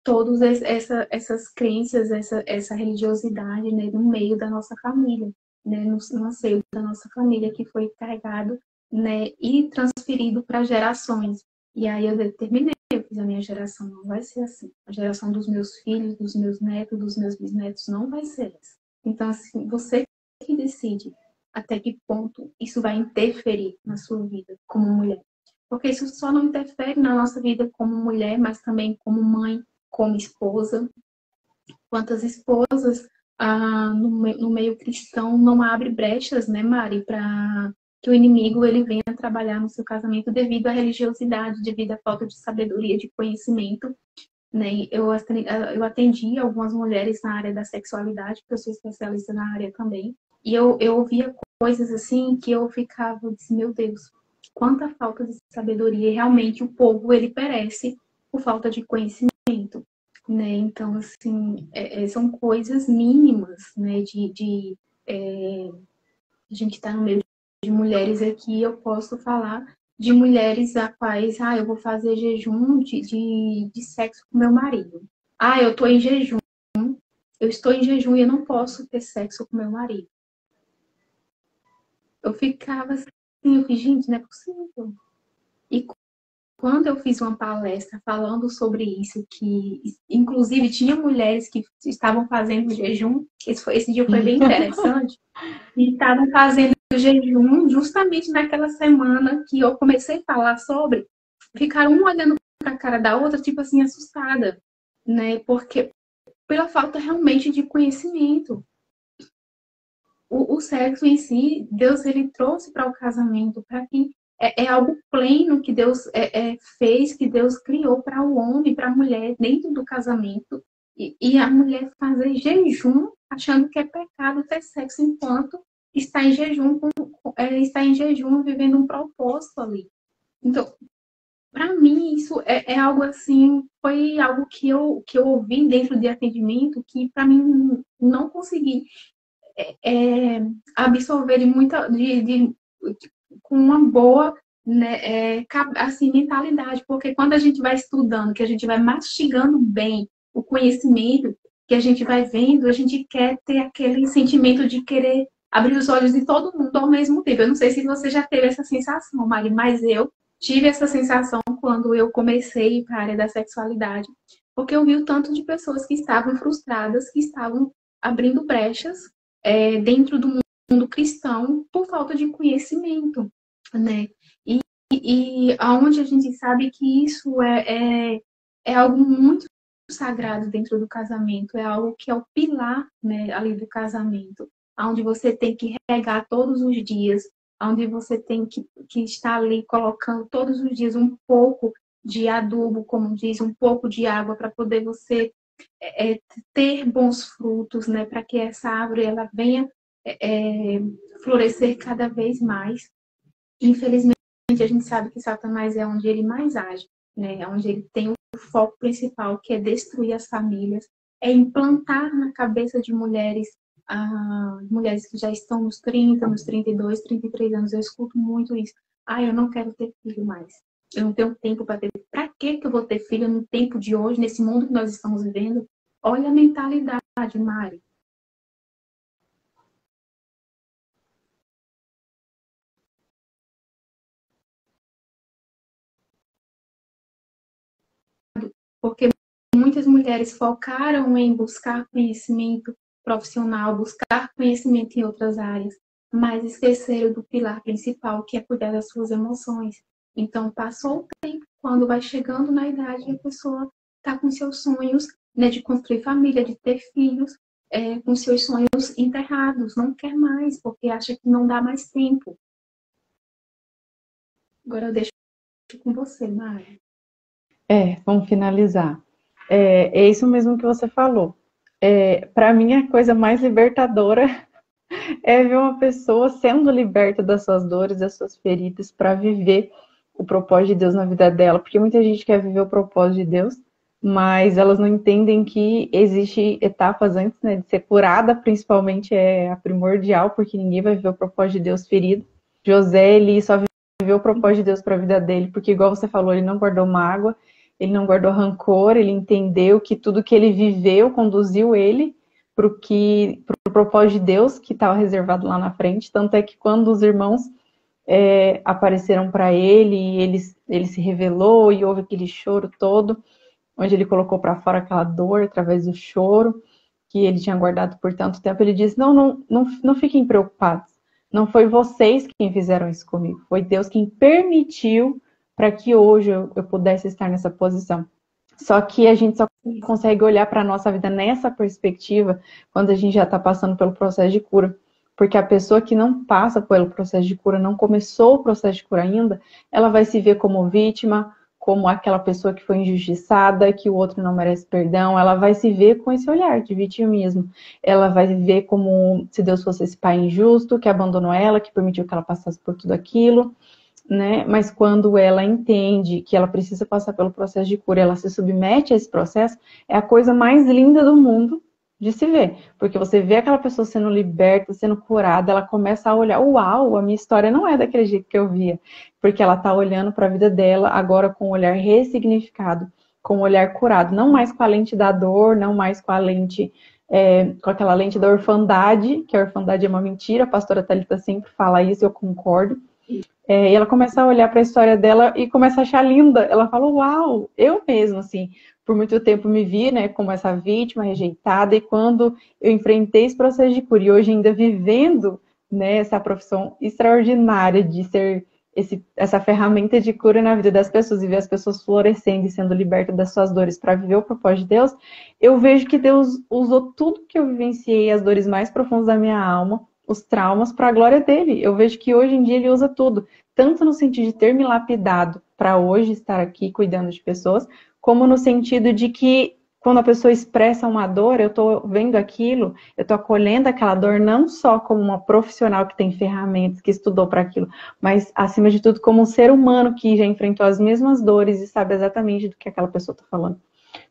todas essas crenças, essa religiosidade, né, no meio da nossa família, né, no seio da nossa família, que foi carregado, né, e transferido para gerações. E aí eu determinei, eu fiz a minha geração não vai ser assim. A geração dos meus filhos, dos meus netos, dos meus bisnetos não vai ser essa. Então, assim, você que decide até que ponto isso vai interferir na sua vida como mulher. Porque isso só não interfere na nossa vida como mulher, mas também como mãe, como esposa. Quantas esposas no meio cristão não abre brechas, né, Mari, para que o inimigo ele venha trabalhar no seu casamento devido à religiosidade, devido à falta de sabedoria, de conhecimento. Né? Eu atendi algumas mulheres na área da sexualidade, porque eu sou especialista na área também, e eu ouvia coisas assim que eu ficava, disse, meu Deus, quanta falta de sabedoria, e realmente o povo ele perece por falta de conhecimento, né? Então, assim, são coisas mínimas, né? A gente está no meio de mulheres aqui, eu posso falar de mulheres a quais, eu vou fazer jejum de sexo com meu marido. Eu estou em jejum, eu estou em jejum e eu não posso ter sexo com meu marido. Eu ficava assim, gente, não é possível. E quando eu fiz uma palestra falando sobre isso, que inclusive tinha mulheres que estavam fazendo jejum, esse dia foi bem interessante, e estavam fazendo jejum justamente naquela semana que eu comecei a falar sobre, ficaram uma olhando para a cara da outra, tipo assim, assustada, né? Porque pela falta realmente de conhecimento. O sexo em si, Deus ele trouxe para o casamento, para que é algo pleno que Deus fez, que Deus criou para o homem, para a mulher dentro do casamento. E a mulher fazer jejum, achando que é pecado ter sexo enquanto está em jejum, está em jejum vivendo um propósito ali. Então, para mim, isso é algo assim, foi algo que eu ouvi dentro de atendimento que para mim não consegui absorver com uma boa, né, assim, mentalidade, porque quando a gente vai estudando, que a gente vai mastigando bem o conhecimento, que a gente vai vendo, a gente quer ter aquele sentimento de querer abrir os olhos de todo mundo ao mesmo tempo. Eu não sei se você já teve essa sensação, Mari, mas eu tive essa sensação quando eu comecei para a área da sexualidade, porque eu vi o tanto de pessoas que estavam frustradas, que estavam abrindo brechas dentro do mundo cristão por falta de conhecimento, né? E aonde a gente sabe que isso é algo muito sagrado dentro do casamento, é algo que é o pilar, né, ali do casamento, onde você tem que regar todos os dias, onde você tem que estar ali colocando todos os dias um pouco de adubo, como diz, um pouco de água para poder você ter bons frutos, né, para que essa árvore ela venha florescer cada vez mais. Infelizmente, a gente sabe que Satanás é onde ele mais age, né, é onde ele tem o foco principal, que é destruir as famílias, é implantar na cabeça de mulheres, mulheres que já estão nos 30, nos 32, 33 anos, eu escuto muito isso. Eu não quero ter filho mais. Eu não tenho tempo para ter. Para que eu vou ter filho no tempo de hoje, nesse mundo que nós estamos vivendo? Olha a mentalidade, Mari. Porque muitas mulheres focaram em buscar conhecimento profissional, buscar conhecimento em outras áreas, mas esqueceram do pilar principal, que é cuidar das suas emoções. Então, passou o tempo, quando vai chegando na idade, a pessoa está com seus sonhos, né, de construir família, de ter filhos, com seus sonhos enterrados, não quer mais, porque acha que não dá mais tempo. Agora eu deixo com você, Mari. Vamos finalizar. É isso mesmo que você falou. Para mim, a coisa mais libertadora é ver uma pessoa sendo liberta das suas dores, das suas feridas, para viver o propósito de Deus na vida dela. Porque muita gente quer viver o propósito de Deus, mas elas não entendem que existe etapas antes, né, de ser curada, principalmente é a primordial, porque ninguém vai viver o propósito de Deus ferido. José, ele só viveu o propósito de Deus para a vida dele, porque igual você falou, ele não guardou mágoa, ele não guardou rancor, ele entendeu que tudo que ele viveu conduziu ele para o propósito de Deus que estava reservado lá na frente. Tanto é que quando os irmãos apareceram para ele e ele se revelou e houve aquele choro todo, onde ele colocou para fora aquela dor através do choro que ele tinha guardado por tanto tempo, ele disse, não fiquem preocupados, não foi vocês quem fizeram isso comigo, foi Deus quem permitiu para que hoje eu pudesse estar nessa posição. Só que a gente só consegue olhar para a nossa vida nessa perspectiva quando a gente já está passando pelo processo de cura. Porque a pessoa que não passa pelo processo de cura, não começou o processo de cura ainda, ela vai se ver como vítima, como aquela pessoa que foi injustiçada, que o outro não merece perdão, ela vai se ver com esse olhar de vitimismo. Ela vai ver como se Deus fosse esse pai injusto, que abandonou ela, que permitiu que ela passasse por tudo aquilo, né? Mas quando ela entende que ela precisa passar pelo processo de cura, ela se submete a esse processo, é a coisa mais linda do mundo de se ver, porque você vê aquela pessoa sendo liberta, sendo curada, ela começa a olhar, uau, a minha história não é daquele jeito que eu via, porque ela está olhando para a vida dela agora com um olhar ressignificado, com um olhar curado, não mais com a lente da dor, não mais com a lente, com aquela lente da orfandade, que a orfandade é uma mentira, a pastora Thalita sempre fala isso, eu concordo. E ela começa a olhar para a história dela e começa a achar linda. Ela fala, uau, eu mesma, assim, por muito tempo me vi, né, como essa vítima rejeitada, e quando eu enfrentei esse processo de cura, e hoje ainda vivendo, né, essa profissão extraordinária de ser essa ferramenta de cura na vida das pessoas, e ver as pessoas florescendo e sendo libertas das suas dores para viver o propósito de Deus, eu vejo que Deus usou tudo que eu vivenciei, as dores mais profundas da minha alma, os traumas, para a glória dele. Eu vejo que hoje em dia ele usa tudo, tanto no sentido de ter me lapidado para hoje estar aqui cuidando de pessoas, como no sentido de que quando a pessoa expressa uma dor, eu estou vendo aquilo, eu estou acolhendo aquela dor não só como uma profissional que tem ferramentas, que estudou para aquilo, mas acima de tudo como um ser humano que já enfrentou as mesmas dores e sabe exatamente do que aquela pessoa está falando.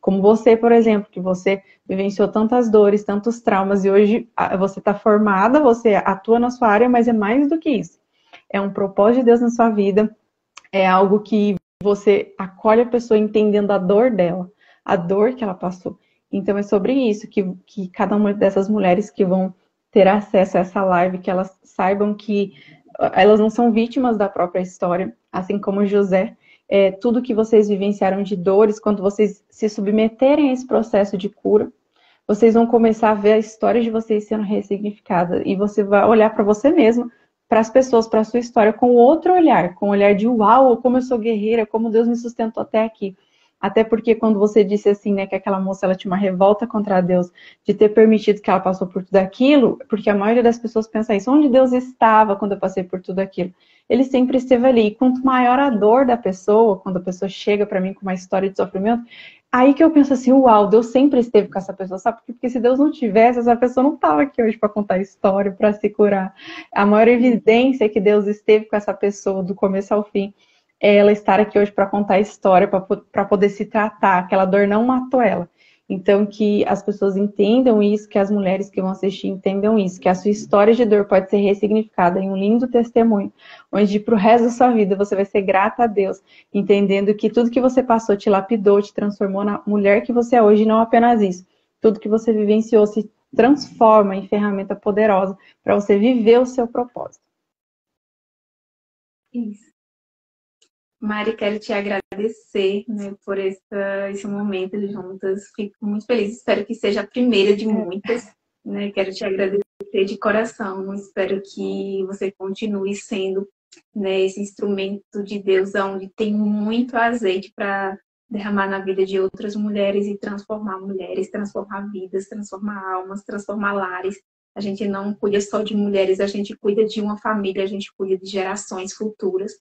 Como você, por exemplo, que você vivenciou tantas dores, tantos traumas, e hoje você está formada, você atua na sua área, mas é mais do que isso. É um propósito de Deus na sua vida, é algo que você acolhe a pessoa entendendo a dor dela, a dor que ela passou. Então é sobre isso que cada uma dessas mulheres que vão ter acesso a essa live, que elas saibam que elas não são vítimas da própria história, assim como José. Tudo que vocês vivenciaram de dores, quando vocês se submeterem a esse processo de cura, vocês vão começar a ver a história de vocês sendo ressignificada. E você vai olhar para você mesma, para as pessoas, para a sua história, com outro olhar, com o olhar de uau, como eu sou guerreira, como Deus me sustentou até aqui. Até porque quando você disse assim, né, que aquela moça ela tinha uma revolta contra Deus, de ter permitido que ela passou por tudo aquilo, porque a maioria das pessoas pensa isso, onde Deus estava quando eu passei por tudo aquilo? Ele sempre esteve ali. E quanto maior a dor da pessoa, quando a pessoa chega para mim com uma história de sofrimento, aí que eu penso assim, uau, Deus sempre esteve com essa pessoa, sabe? Porque se Deus não tivesse, essa pessoa não estava aqui hoje para contar a história, para se curar. A maior evidência é que Deus esteve com essa pessoa do começo ao fim é ela estar aqui hoje para contar a história, para poder se tratar. Aquela dor não matou ela. Então, que as pessoas entendam isso, que as mulheres que vão assistir entendam isso, que a sua história de dor pode ser ressignificada em um lindo testemunho, onde para o resto da sua vida você vai ser grata a Deus, entendendo que tudo que você passou te lapidou, te transformou na mulher que você é hoje, e não apenas isso. Tudo que você vivenciou se transforma em ferramenta poderosa para você viver o seu propósito. Isso. Mari, quero te agradecer, né, por esse momento juntas. Fico muito feliz. Espero que seja a primeira de muitas. Né? Quero te agradecer de coração. Espero que você continue sendo, né, esse instrumento de Deus onde tem muito azeite para derramar na vida de outras mulheres e transformar mulheres, transformar vidas, transformar almas, transformar lares. A gente não cuida só de mulheres, a gente cuida de uma família, a gente cuida de gerações futuras.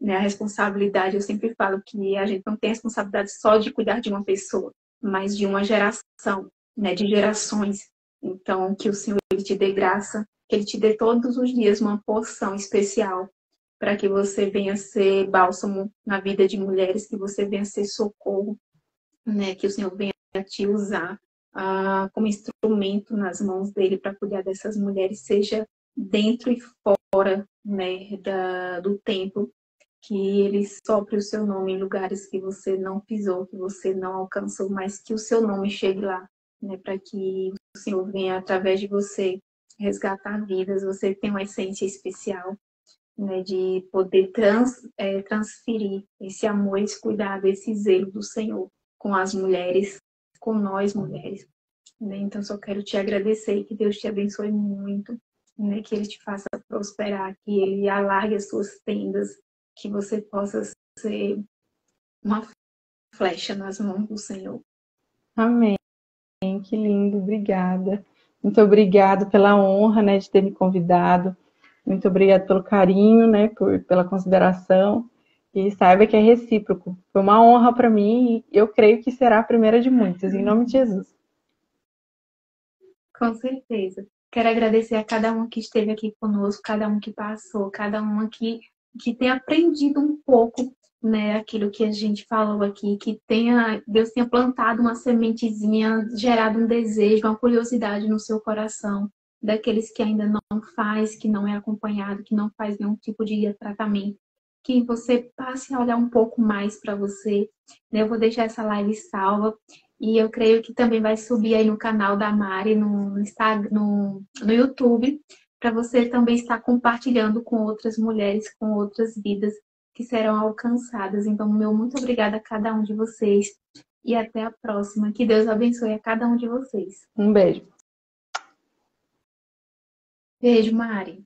Né, a responsabilidade, eu sempre falo que a gente não tem a responsabilidade só de cuidar de uma pessoa, mas de uma geração, né, de gerações. Então, que o Senhor ele te dê graça, que Ele te dê todos os dias uma porção especial para que você venha ser bálsamo na vida de mulheres, que você venha ser socorro, né, que o Senhor venha te usar como instrumento nas mãos dele para cuidar dessas mulheres, seja dentro e fora, né, do templo. que ele sopre o seu nome em lugares que você não pisou, que você não alcançou, mas que o seu nome chegue lá, né? Para que o Senhor venha, através de você, resgatar vidas. Você tem uma essência especial, né? De poder transferir esse amor, esse cuidado, esse zelo do Senhor com as mulheres, com nós mulheres, né? Então, só quero te agradecer e que Deus te abençoe muito, né? Que Ele te faça prosperar, que Ele alargue as suas tendas, que você possa ser uma flecha nas mãos do Senhor. Amém. Que lindo, obrigada. Muito obrigada pela honra, né, de ter me convidado. Muito obrigada pelo carinho, né, pela consideração. E saiba que é recíproco. Foi uma honra para mim e eu creio que será a primeira de muitas, em nome de Jesus. Com certeza. Quero agradecer a cada um que esteve aqui conosco, cada um que passou, cada um que tem aprendido um pouco, né, aquilo que a gente falou aqui, que Deus tenha plantado uma sementezinha, gerado um desejo, uma curiosidade no seu coração, daqueles que ainda não faz, que não é acompanhado, que não faz nenhum tipo de tratamento, que você passe a olhar um pouco mais para você, né? Eu vou deixar essa live salva. E eu creio que também vai subir aí no canal da Mari, no Instagram, no YouTube, para você também estar compartilhando com outras mulheres, com outras vidas que serão alcançadas. Então, meu muito obrigada a cada um de vocês e até a próxima. Que Deus abençoe a cada um de vocês. Um beijo. Beijo, Mari.